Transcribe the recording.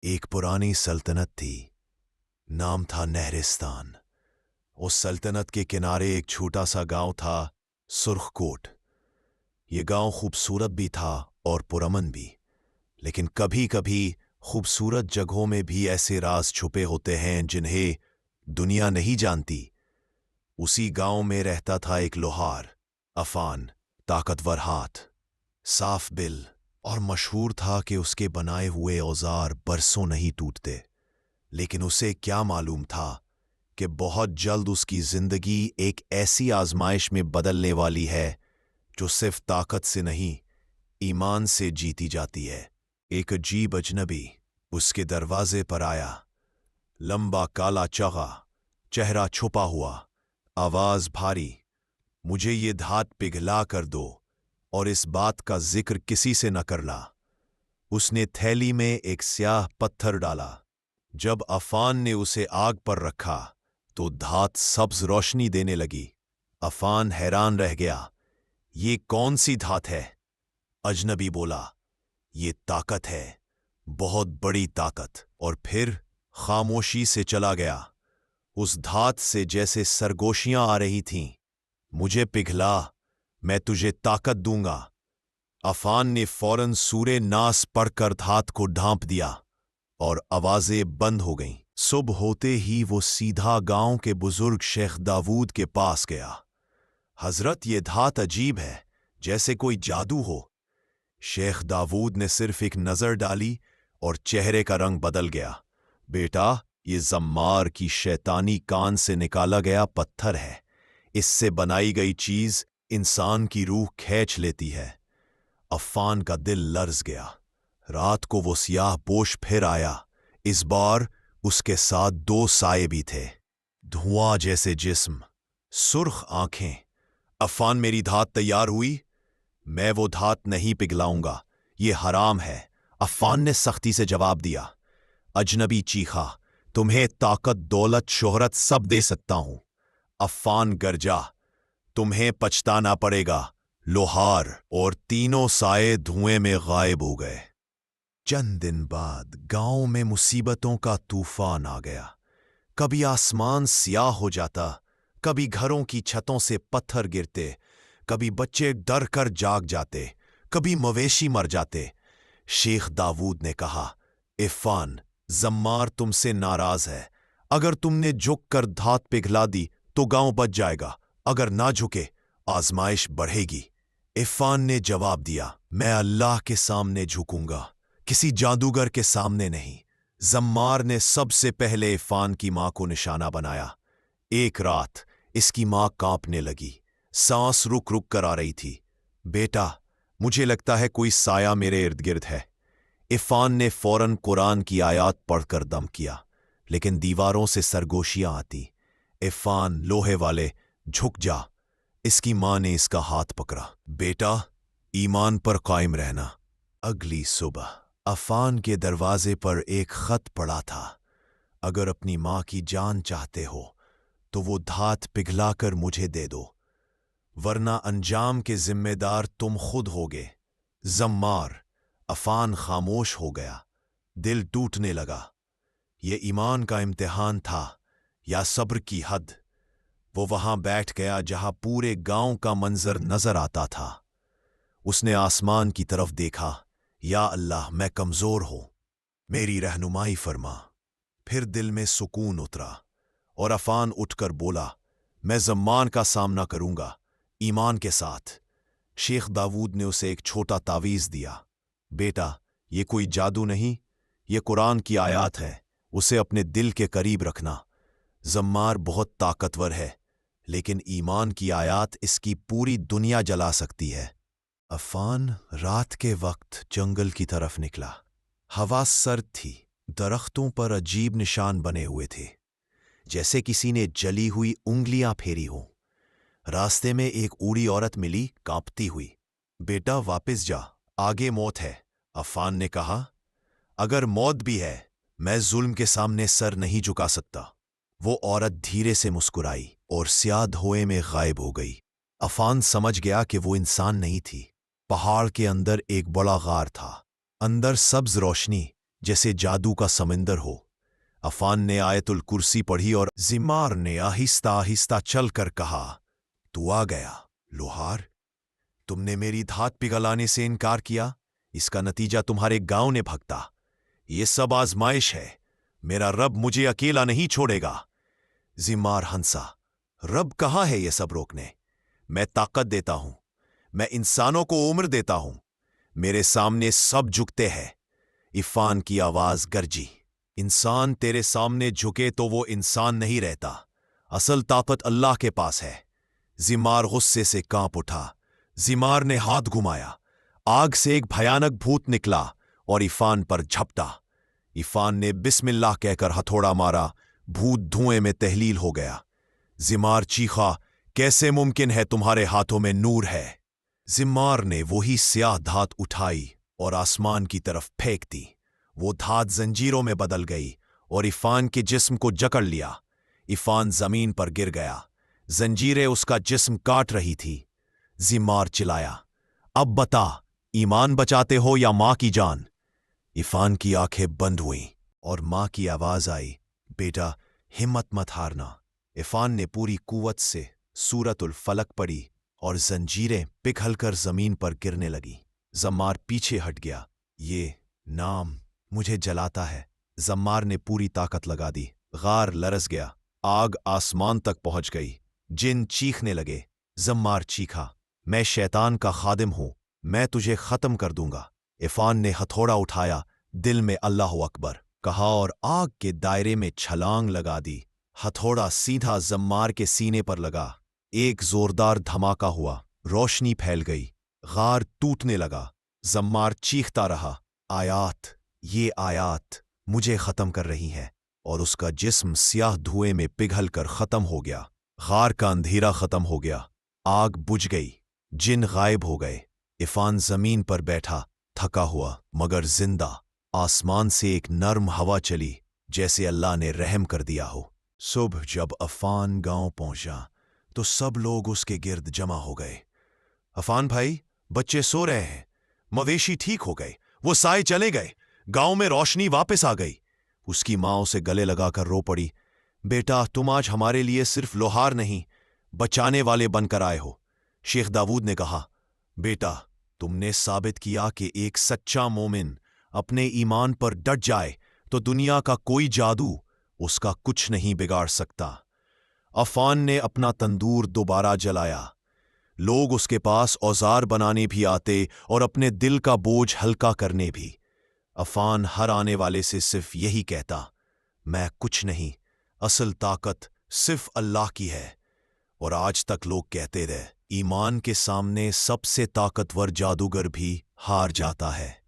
एक पुरानी सल्तनत थी। नाम था नहरिस्तान। उस सल्तनत के किनारे एक छोटा सा गांव था, सुर्खकोट। ये गांव खूबसूरत भी था और पुरअमन भी, लेकिन कभी कभी खूबसूरत जगहों में भी ऐसे राज छुपे होते हैं जिन्हें दुनिया नहीं जानती। उसी गांव में रहता था एक लोहार, अफान। ताकतवर हाथ, साफ बिल, और मशहूर था कि उसके बनाए हुए औजार बरसों नहीं टूटते। लेकिन उसे क्या मालूम था कि बहुत जल्द उसकी जिंदगी एक ऐसी आजमाइश में बदलने वाली है जो सिर्फ ताकत से नहीं, ईमान से जीती जाती है। एक अजीब अजनबी उसके दरवाजे पर आया। लंबा काला चेहरा, चेहरा छुपा हुआ, आवाज भारी। मुझे ये धात पिघला कर दो और इस बात का जिक्र किसी से न करना। उसने थैली में एक स्याह पत्थर डाला। जब अफान ने उसे आग पर रखा तो धात सब्ज रोशनी देने लगी। अफान हैरान रह गया। ये कौन सी धात है? अजनबी बोला, ये ताकत है, बहुत बड़ी ताकत। और फिर खामोशी से चला गया। उस धात से जैसे सरगोशियां आ रही थीं। मुझे पिघला, मैं तुझे ताकत दूंगा। अफान ने फौरन सूरे नास पढ़कर धात को ढांप दिया और आवाजें बंद हो गईं। सुबह होते ही वो सीधा गांव के बुजुर्ग शेख दाऊद के पास गया। हजरत, ये धात अजीब है, जैसे कोई जादू हो। शेख दाऊद ने सिर्फ एक नजर डाली और चेहरे का रंग बदल गया। बेटा, ये जम्मार की शैतानी कान से निकाला गया पत्थर है। इससे बनाई गई चीज इंसान की रूह खींच लेती है। अफान का दिल लर्ज गया। रात को वो सियाह पोश फिर आया। इस बार उसके साथ दो साये भी थे, धुआं जैसे जिस्म, सुर्ख आंखें। अफान, मेरी धात तैयार हुई। मैं वो धात नहीं पिघलाऊंगा, ये हराम है, अफान ने सख्ती से जवाब दिया। अजनबी चीखा, तुम्हें ताकत, दौलत, शोहरत सब दे सकता हूं। अफान गरजा, तुम्हें पछताना पड़ेगा। लोहार और तीनों साये धुएं में गायब हो गए। चंद दिन बाद गांव में मुसीबतों का तूफान आ गया। कभी आसमान स्याह हो जाता, कभी घरों की छतों से पत्थर गिरते, कभी बच्चे डर कर जाग जाते, कभी मवेशी मर जाते। शेख दाऊद ने कहा, इरफान, जम्मार तुमसे नाराज है। अगर तुमने झुक कर धात पिघला दी तो गांव बच जाएगा, अगर ना झुके आजमाइश बढ़ेगी। इरफान ने जवाब दिया, मैं अल्लाह के सामने झुकूंगा, किसी जादूगर के सामने नहीं। जम्मार ने सबसे पहले इरफान की मां को निशाना बनाया। एक रात इसकी मां कांपने लगी, सांस रुक रुक कर आ रही थी। बेटा, मुझे लगता है कोई साया मेरे इर्द गिर्द है। इरफान ने फौरन कुरान की आयत पढ़कर दम किया, लेकिन दीवारों से सरगोशियां आती। इरफान, लोहे वाले, झुक जा। इसकी मां ने इसका हाथ पकड़ा। बेटा, ईमान पर कायम रहना। अगली सुबह अफान के दरवाजे पर एक खत पड़ा था। अगर अपनी मां की जान चाहते हो तो वो धात पिघलाकर मुझे दे दो, वरना अंजाम के जिम्मेदार तुम खुद होगे। जम्मार। अफान खामोश हो गया, दिल टूटने लगा। ये ईमान का इम्तिहान था या सब्र की हद। वो वहां बैठ गया जहां पूरे गांव का मंजर नजर आता था। उसने आसमान की तरफ देखा। या अल्लाह, मैं कमजोर हूं, मेरी रहनुमाई फरमा। फिर दिल में सुकून उतरा और अफान उठकर बोला, मैं जम्मान का सामना करूंगा, ईमान के साथ। शेख दाऊद ने उसे एक छोटा तावीज दिया। बेटा, ये कोई जादू नहीं, ये कुरान की आयत है, उसे अपने दिल के करीब रखना। जम्मार बहुत ताकतवर है, लेकिन ईमान की आयत इसकी पूरी दुनिया जला सकती है। अफान रात के वक्त जंगल की तरफ निकला। हवा सर्द थी, दरख्तों पर अजीब निशान बने हुए थे, जैसे किसी ने जली हुई उंगलियां फेरी हों। रास्ते में एक बूढ़ी औरत मिली, कांपती हुई। बेटा, वापस जा, आगे मौत है, अफान ने कहा। अगर मौत भी है, मैं जुल्म के सामने सर नहीं झुका सकता। वो औरत धीरे से मुस्कुराई और स्याह धुएं में गायब हो गई। अफान समझ गया कि वो इंसान नहीं थी। पहाड़ के अंदर एक बड़ा गार था। अंदर सब्ज रोशनी, जैसे जादू का समंदर हो। अफान ने आयतुल कुर्सी पढ़ी और जिमार ने आहिस्ता आहिस्ता चलकर कहा, तू आ गया लोहार। तुमने मेरी धात पिघलाने से इनकार किया, इसका नतीजा तुम्हारे गांव ने भुगता। ये सब आजमाइश है, मेरा रब मुझे अकेला नहीं छोड़ेगा। जिमार हंसा, रब कहाँ है ये सब रोकने? मैं ताकत देता हूं, मैं इंसानों को उम्र देता हूं, मेरे सामने सब झुकते हैं। इफान की आवाज गरजी, इंसान तेरे सामने झुके तो वो इंसान नहीं रहता, असल ताकत अल्लाह के पास है। जिमार गुस्से से कांप उठा। जिमार ने हाथ घुमाया, आग से एक भयानक भूत निकला और इफान पर झपटा। इफान ने बिस्मिल्लाह कहकर हथौड़ा मारा, भूत धुएं में तहलील हो गया। जिमार चीखा, कैसे मुमकिन है तुम्हारे हाथों में नूर है? जिमार ने वही स्याह धात उठाई और आसमान की तरफ फेंक दी। वो धात जंजीरों में बदल गई और इफान के जिस्म को जकड़ लिया। इफान जमीन पर गिर गया, जंजीरें उसका जिस्म काट रही थी। जिमार चिल्लाया, अब बता, ईमान बचाते हो या मां की जान? इफान की आंखें बंद हुईं और मां की आवाज आई, बेटा हिम्मत मत हारना। इफान ने पूरी कुव्वत से सूरतुल फलक पढ़ी और जंजीरें पिघलकर जमीन पर गिरने लगी। जम्मार पीछे हट गया। ये नाम मुझे जलाता है। जम्मार ने पूरी ताकत लगा दी। गार लरस गया, आग आसमान तक पहुंच गई। जिन चीखने लगे। जम्मार चीखा, मैं शैतान का खादिम हूं, मैं तुझे खत्म कर दूंगा। इफान ने हथौड़ा उठाया, दिल में अल्लाह अकबर कहा और आग के दायरे में छलांग लगा दी। हथौड़ा सीधा जम्मार के सीने पर लगा। एक जोरदार धमाका हुआ, रोशनी फैल गई, गार टूटने लगा। जम्मार चीखता रहा, आयात, ये आयात मुझे खत्म कर रही है, और उसका जिस्म स्याह धुएं में पिघलकर खत्म हो गया। गार का अंधेरा खत्म हो गया, आग बुझ गई, जिन गायब हो गए। इफान जमीन पर बैठा, थका हुआ मगर जिंदा। आसमान से एक नर्म हवा चली, जैसे अल्लाह ने रहम कर दिया हो। सुबह जब अफान गांव पहुंचा तो सब लोग उसके गिर्द जमा हो गए। अफान भाई, बच्चे सो रहे हैं, मवेशी ठीक हो गए, वो साए चले गए, गांव में रोशनी वापस आ गई। उसकी मां उसे गले लगाकर रो पड़ी, बेटा तुम आज हमारे लिए सिर्फ लोहार नहीं, बचाने वाले बनकर आए हो। शेख दाऊद ने कहा, बेटा तुमने साबित किया कि एक सच्चा मोमिन अपने ईमान पर डट जाए तो दुनिया का कोई जादू उसका कुछ नहीं बिगाड़ सकता। अफान ने अपना तंदूर दोबारा जलाया। लोग उसके पास औजार बनाने भी आते और अपने दिल का बोझ हल्का करने भी। अफान हर आने वाले से सिर्फ यही कहता, मैं कुछ नहीं, असल ताकत सिर्फ अल्लाह की है। और आज तक लोग कहते रहे, ईमान के सामने सबसे ताकतवर जादूगर भी हार जाता है।